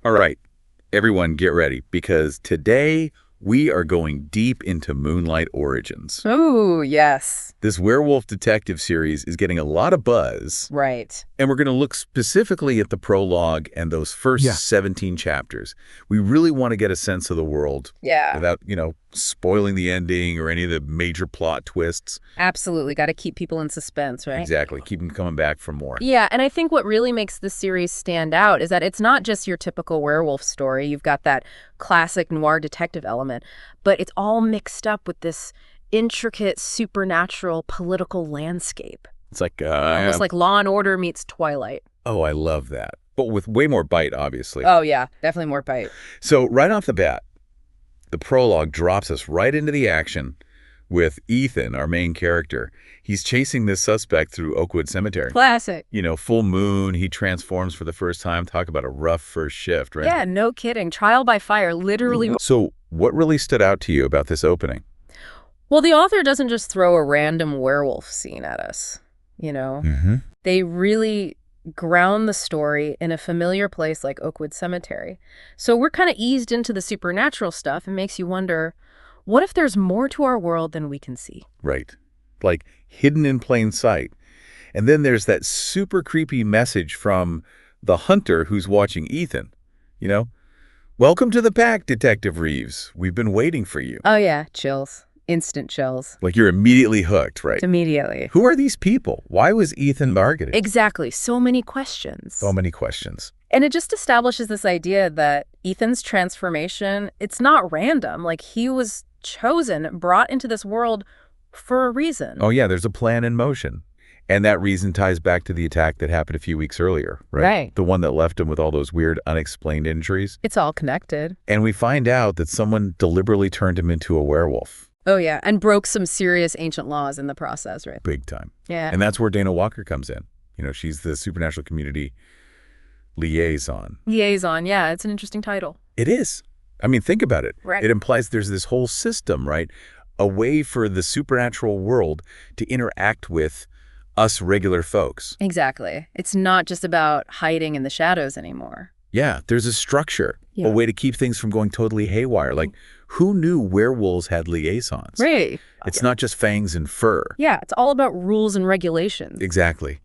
All right, everyone get ready because today we are going deep into Moonlight origins. Oh, yes. This werewolf detective series is getting a lot of buzz, Right. and we're going to look specifically at the prologue and those first Yeah. 17 chapters. We really want to get a sense of the world Yeah. without, spoiling the ending or any of the major plot twists. Absolutely. Got to keep people in suspense, right? Exactly. Keep them coming back for more. Yeah, and I think what really makes this series stand out is that it's not just your typical werewolf story. You've got that classic noir detective element, but it's all mixed up with this intricate supernatural political landscape. It's like, Almost like Law and Order meets Twilight. oh, I love that. But with way more bite, obviously. Oh, yeah. Definitely more bite. So right off the bat, the prologue drops us right into the action with Ethan, our main character. He's chasing this suspect through Oakwood Cemetery. Classic. Full moon, he transforms for the first time. Talk about a rough first shift, right? Yeah, no kidding. Trial by fire, literally. So what really stood out to you about this opening? Well, the author doesn't just throw a random werewolf scene at us, Mm-hmm. They really ground the story in a familiar place like Oakwood Cemetery. So we're kind of eased into the supernatural stuff and makes you wonder, what if there's more to our world than we can see? Right. Like hidden in plain sight. And then there's that super creepy message from the hunter who's watching Ethan. Welcome to the pack, Detective Reeves. We've been waiting for you. Oh, yeah, chills. Instant chills. Like you're immediately hooked, right? Immediately. Who are these people? Why was Ethan targeted? Exactly. So many questions. So many questions. And it just establishes this idea that Ethan's transformation, it's not random. Like, he was chosen, brought into this world for a reason. Oh, yeah, there's a plan in motion. And that reason ties back to the attack that happened a few weeks earlier, right? Right. The one that left him with all those weird, unexplained injuries. It's all connected. And we find out that someone deliberately turned him into a werewolf. Oh, yeah, and broke some serious ancient laws in the process, right? Big time. Yeah. And that's where Dana Walker comes in. She's the supernatural community liaison. Liaison, yeah, it's an interesting title. It is. I mean, think about it. Right. It implies there's this whole system, right? A way for the supernatural world to interact with us regular folks. Exactly. It's not just about hiding in the shadows anymore. Yeah, there's a structure, Yeah. a way to keep things from going totally haywire. Like, who knew werewolves had liaisons? Right. It's not just fangs and fur. Yeah, it's all about rules and regulations. Exactly.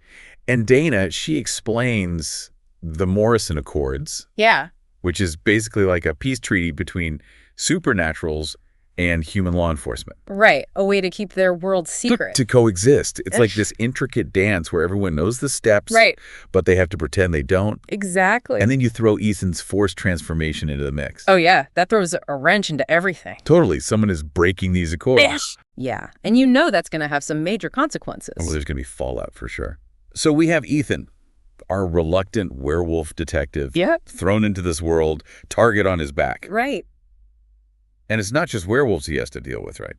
And Dana, she explains the Morrison Accords, Yeah. which is basically like a peace treaty between supernaturals and human law enforcement. Right. A way to keep their world secret. To coexist. It's like this intricate dance where everyone knows the steps, Right. but they have to pretend they don't. Exactly. And then you throw Ethan's forced transformation into the mix. Oh, yeah. That throws a wrench into everything. Totally. Someone is breaking these accords. Yeah. And that's going to have some major consequences. Well, there's going to be fallout for sure. So we have Ethan, our reluctant werewolf detective, Yep. thrown into this world, target on his back. Right. And it's not just werewolves he has to deal with, right?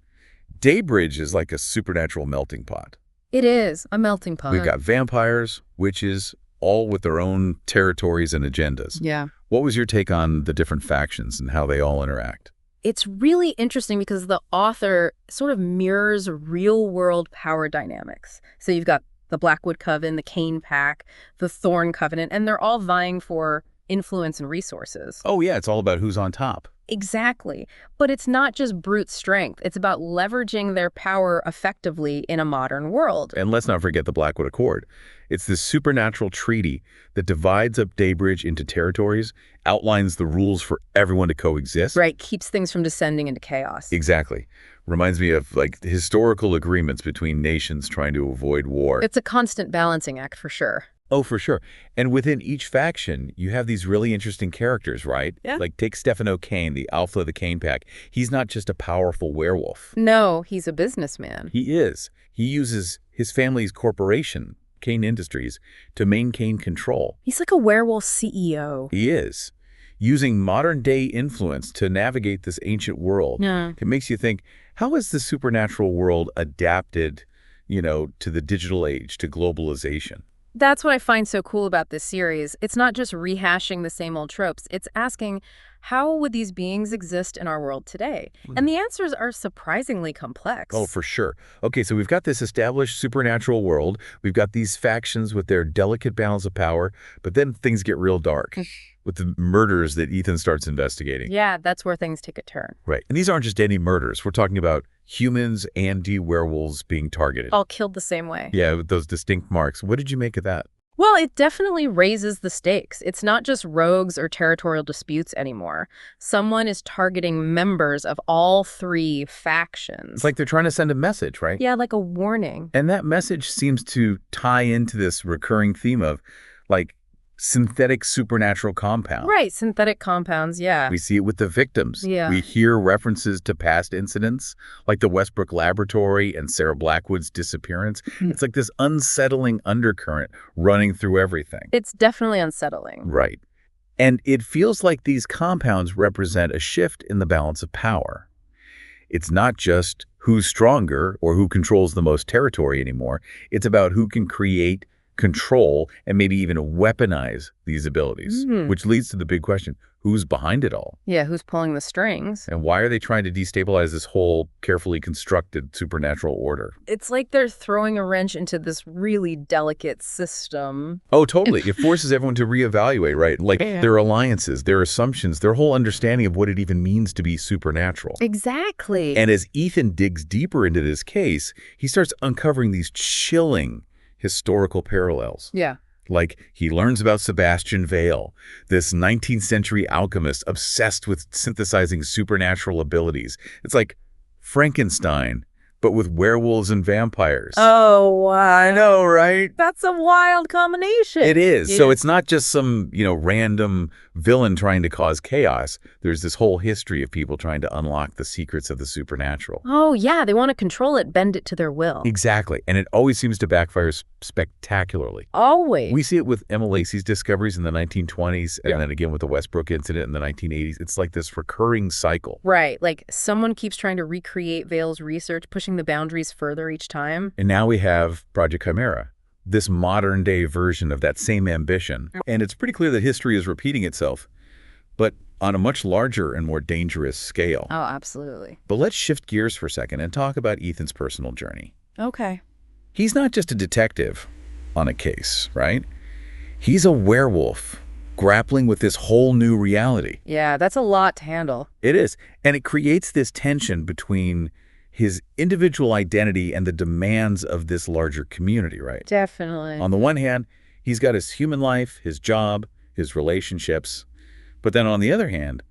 Daybridge is like a supernatural melting pot. It is a melting pot. We've got vampires, witches, all with their own territories and agendas. Yeah. What was your take on the different factions and how they all interact? It's really interesting because the author sort of mirrors real-world power dynamics. So you've got the Blackwood Coven, the Cain Pack, the Thorn Covenant, and they're all vying for influence and resources. Oh, yeah, it's all about who's on top. Exactly. But it's not just brute strength. It's about leveraging their power effectively in a modern world. And let's not forget the Blackwood Accord. It's this supernatural treaty that divides up Daybridge into territories, outlines the rules for everyone to coexist. Right. Keeps things from descending into chaos. Exactly. Reminds me of like historical agreements between nations trying to avoid war. It's a constant balancing act for sure. Oh, for sure. And within each faction, you have these really interesting characters, right? Yeah. Like take Stefano Kane, the alpha of the Kane Pack. He's not just a powerful werewolf. No, he's a businessman. He is. He uses his family's corporation, Kane Industries, to maintain control. He's like a werewolf CEO. He is. Using modern-day influence to navigate this ancient world. Yeah. It makes you think, how has the supernatural world adapted, to the digital age, to globalization? That's what I find so cool about this series. It's not just rehashing the same old tropes. It's asking, how would these beings exist in our world today? And the answers are surprisingly Oh, complex. for sure. Okay, so we've got this established supernatural world. We've got these factions with their delicate balance of power, but then things get real dark with the murders that Ethan starts investigating. Yeah, that's where things take a turn. Right. And these aren't just any murders. We're talking about humans and werewolves being targeted. All killed the same way. Yeah, with those distinct marks. What did you make of that? Well, it definitely raises the stakes. It's not just rogues or territorial disputes anymore. Someone is targeting members of all three factions. It's like they're trying to send a message, right? Yeah, like a warning. And that message seems to tie into this recurring theme of, like, synthetic supernatural compound. Right, synthetic compounds, yeah. We see it with the victims. Yeah. We hear references to past incidents, like the Westbrook Laboratory and Sarah Blackwood's disappearance. It's like this unsettling undercurrent running through everything. It's definitely unsettling. Right. And it feels like these compounds represent a shift in the balance of power. It's not just who's stronger or who controls the most territory anymore. It's about who can create, control, and maybe even weaponize these abilities, which leads to the big question, who's behind it all? Yeah, who's pulling the strings? And why are they trying to destabilize this whole carefully constructed supernatural order? It's like they're throwing a wrench into this really delicate system. Oh, totally. It forces everyone to reevaluate, right? Like their alliances, their assumptions, their whole understanding of what it even means to be supernatural. Exactly. And as Ethan digs deeper into this case, he starts uncovering these chilling historical parallels. Yeah. Like, he learns about Sebastian Vale, this 19th century alchemist obsessed with synthesizing supernatural abilities. It's like Frankenstein, but with werewolves and vampires. Oh, wow. I know, right? That's a wild combination. It is. Yeah. So it's not just some, random villain trying to cause chaos. There's this whole history of people trying to unlock the secrets of the supernatural. Oh, yeah. They want to control it, bend it to their will. Exactly. And it always seems to backfire spectacularly. Always. We see it with Emma Lacey's discoveries in the 1920s, and then again with the Westbrook incident in the 1980s. It's like this recurring cycle. Right. Like someone keeps trying to recreate Vale's research, pushing the boundaries further each time. And now we have Project Chimera, this modern-day version of that same ambition. And it's pretty clear that history is repeating itself, but on a much larger and more dangerous scale. Oh, absolutely. But let's shift gears for a second and talk about Ethan's personal journey. Okay. He's not just a detective on a case, right? He's a werewolf grappling with this whole new reality. Yeah, that's a lot to handle. It is. And it creates this tension between his individual identity and the demands of this larger community, right? Definitely. On the one hand, he's got his human life, his job, his relationships. But then on the other hand,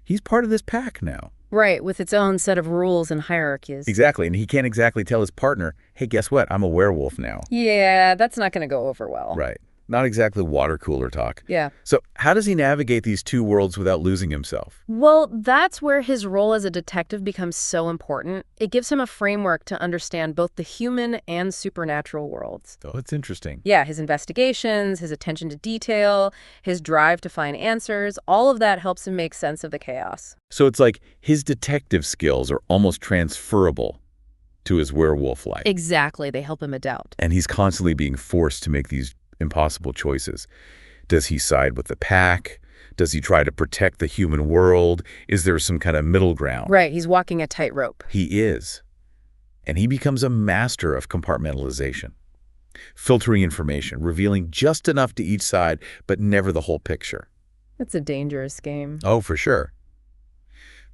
he's part of this pack now. Right, with its own set of rules and hierarchies. Exactly. And he can't exactly tell his partner, hey, guess what? I'm a werewolf now. Yeah, that's not going to go over well. Right. Not exactly water cooler talk. Yeah. So how does he navigate these two worlds without losing himself? Well, that's where his role as a detective becomes so important. It gives him a framework to understand both the human and supernatural worlds. Oh, it's interesting. Yeah, his investigations, his attention to detail, his drive to find answers, all of that helps him make sense of the chaos. So it's like his detective skills are almost transferable to his werewolf life. Exactly, they help him adapt. And he's constantly being forced to make these impossible choices. Does he side with the pack? Does he try to protect the human world? Is there some kind of middle ground? Right, he's walking a tightrope. He is. And he becomes a master of compartmentalization, filtering information, revealing just enough to each side, but never the whole picture. It's a dangerous game. Oh, for sure.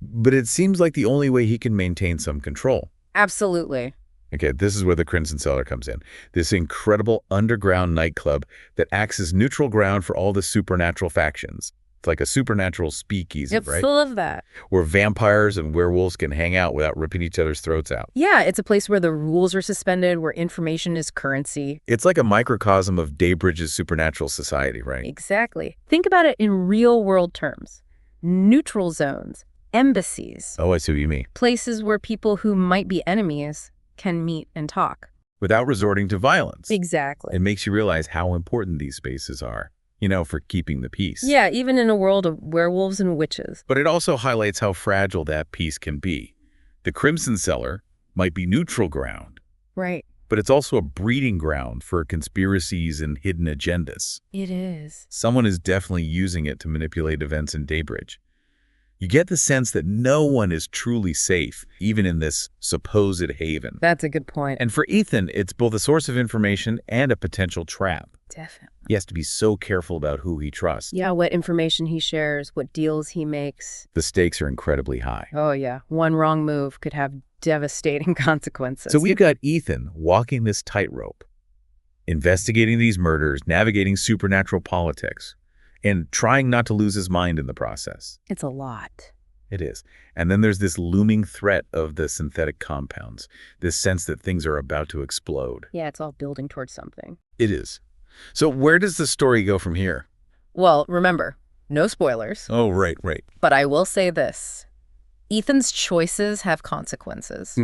But it seems like the only way he can maintain some control. Absolutely. Okay, this is where the Crimson Cellar comes in. This incredible underground nightclub that acts as neutral ground for all the supernatural factions. It's like a supernatural speakeasy, It's right? full of that. Where vampires and werewolves can hang out without ripping each other's throats out. Yeah, it's a place where the rules are suspended, where information is currency. It's like a microcosm of Daybridge's supernatural society, right? Exactly. Think about it in real-world terms. Neutral zones, embassies, Oh, I see what you mean. places where people who might be enemies can meet and talk. Without resorting to violence. Exactly. It makes you realize how important these spaces are, for keeping the peace. Yeah, even in a world of werewolves and witches. But it also highlights how fragile that peace can be. The Crimson Cellar might be neutral ground, Right. but it's also a breeding ground for conspiracies and hidden agendas. It is. Someone is definitely using it to manipulate events in Daybridge. You get the sense that no one is truly safe, even in this supposed haven. That's a good point. And for Ethan, it's both a source of information and a potential trap. Definitely. He has to be so careful about who he trusts. Yeah, what information he shares, what deals he makes. The stakes are incredibly high. Oh, yeah. One wrong move could have devastating consequences. So we've got Ethan walking this tightrope, investigating these murders, navigating supernatural politics, and trying not to lose his mind in the process. It's a lot. It is. And then there's this looming threat of the synthetic compounds, this sense that things are about to explode. Yeah, it's all building towards something. It is. So where does the story go from here? Well, remember, no spoilers. Oh, right. But I will say this. Ethan's choices have consequences.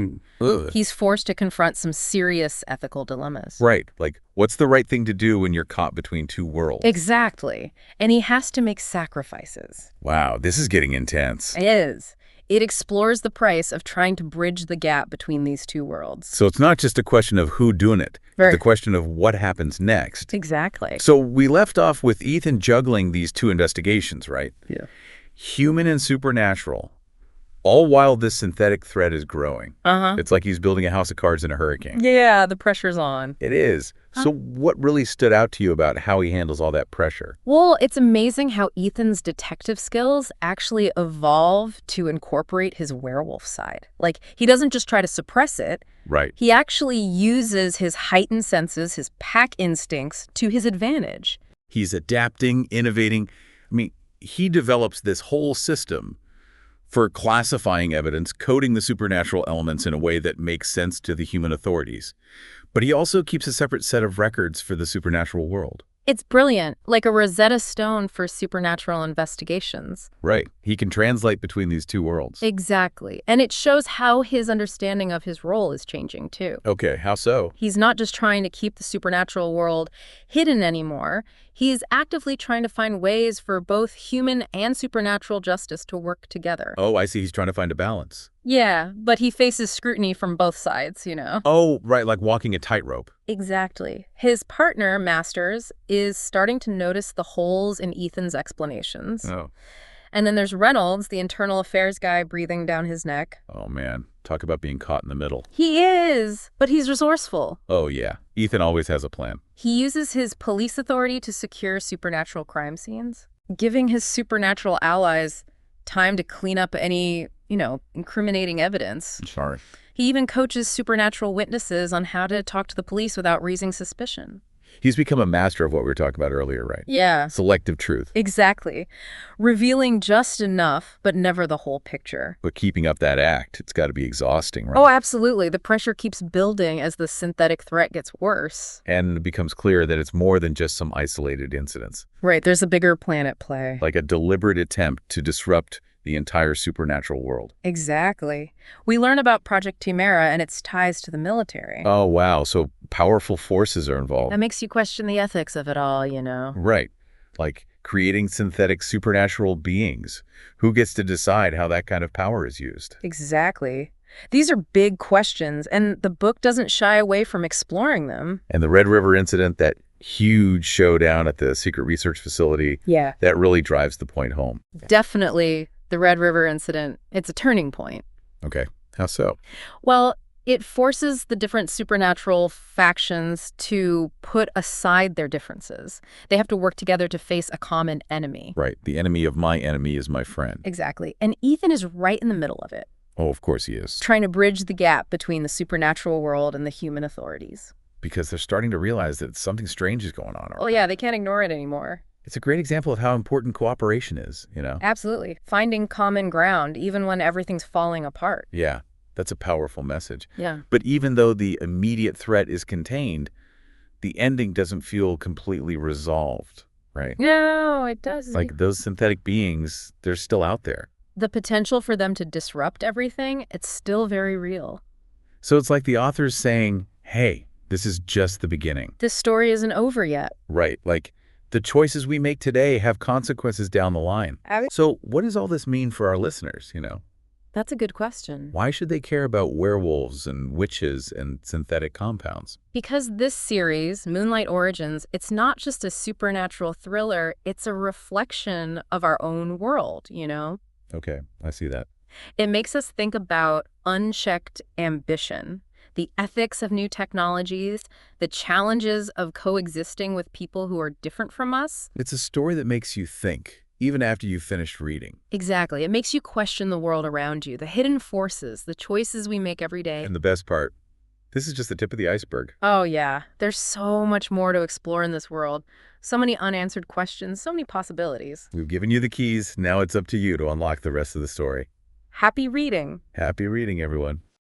He's forced to confront some serious ethical dilemmas. Right. Like, what's the right thing to do when you're caught between two worlds? Exactly. And he has to make sacrifices. Wow, this is getting intense. It is. It explores the price of trying to bridge the gap between these two worlds. So it's not just a question of who doing it. Very. It's a question of what happens next. Exactly. So we left off with Ethan juggling these two investigations, right? Yeah. Human and supernatural. All while this synthetic threat is growing. Uh-huh. It's like he's building a house of cards in a hurricane. Yeah, the pressure's on. It is. So what really stood out to you about how he handles all that pressure? Well, it's amazing how Ethan's detective skills actually evolve to incorporate his werewolf side. Like, he doesn't just try to suppress it. Right. He actually uses his heightened senses, his pack instincts, to his advantage. He's adapting, innovating. I mean, he develops this whole system for classifying evidence, coding the supernatural elements in a way that makes sense to the human authorities. But he also keeps a separate set of records for the supernatural world. It's brilliant, like a Rosetta Stone for supernatural investigations. Right. He can translate between these two worlds. Exactly. And it shows how his understanding of his role is changing, too. Okay, how so? He's not just trying to keep the supernatural world hidden anymore. He's actively trying to find ways for both human and supernatural justice to work together. Oh, I see. He's trying to find a balance. Yeah, but he faces scrutiny from both sides, you know. Oh, right, like walking a tightrope. Exactly. His partner, Masters, is starting to notice the holes in Ethan's explanations. Oh. And then there's Reynolds, the internal affairs guy, breathing down his neck. Oh, man. Talk about being caught in the middle. He is, but he's resourceful. Oh, yeah. Ethan always has a plan. He uses his police authority to secure supernatural crime scenes, giving his supernatural allies time to clean up any, incriminating evidence. Sorry. He even coaches supernatural witnesses on how to talk to the police without raising suspicion. He's become a master of what we were talking about earlier, right? Yeah. Selective truth. Exactly. Revealing just enough, but never the whole picture. But keeping up that act, it's got to be exhausting, right? Oh, absolutely. The pressure keeps building as the synthetic threat gets worse. And it becomes clear that it's more than just some isolated incidents. Right. There's a bigger plan at play. Like a deliberate attempt to disrupt the entire supernatural world. Exactly. We learn about Project Chimera and its ties to the military. Oh, wow. So powerful forces are involved. That makes you question the ethics of it all, Right. Like creating synthetic supernatural beings. Who gets to decide how that kind of power is used? Exactly. These are big questions, and the book doesn't shy away from exploring them. And the Red River incident, that huge showdown at the secret research facility, Yeah. that really drives the point home. Definitely the Red River incident. It's a turning point. Okay. How so? Well, it forces the different supernatural factions to put aside their differences. They have to work together to face a common enemy. Right. The enemy of my enemy is my friend. Exactly. And Ethan is right in the middle of it, Oh, of course he is. trying to bridge the gap between the supernatural world and the human authorities. Because they're starting to realize that something strange is going on. Oh, yeah, they can't ignore it anymore. It's a great example of how important cooperation is, Absolutely. Finding common ground, even when everything's falling apart. Yeah, that's a powerful message. Yeah. But even though the immediate threat is contained, the ending doesn't feel completely resolved, right? No, it doesn't. Like those synthetic beings, they're still out there. The potential for them to disrupt everything, it's still very real. So it's like the author's saying, hey, this is just the beginning. This story isn't over yet. Right, like the choices we make today have consequences down the line. So what does all this mean for our listeners, That's a good question. Why should they care about werewolves and witches and synthetic compounds? Because this series, Moonlight Origins, it's not just a supernatural thriller, it's a reflection of our own world, you know? Okay, I see that. It makes us think about unchecked ambition, the ethics of new technologies, the challenges of coexisting with people who are different from us. It's a story that makes you think, even after you've finished reading. Exactly. It makes you question the world around you, the hidden forces, the choices we make every day. And the best part, this is just the tip of the iceberg. Oh, yeah. There's so much more to explore in this world. So many unanswered questions, so many possibilities. We've given you the keys, now it's up to you to unlock the rest of the story. Happy reading! Happy reading, everyone.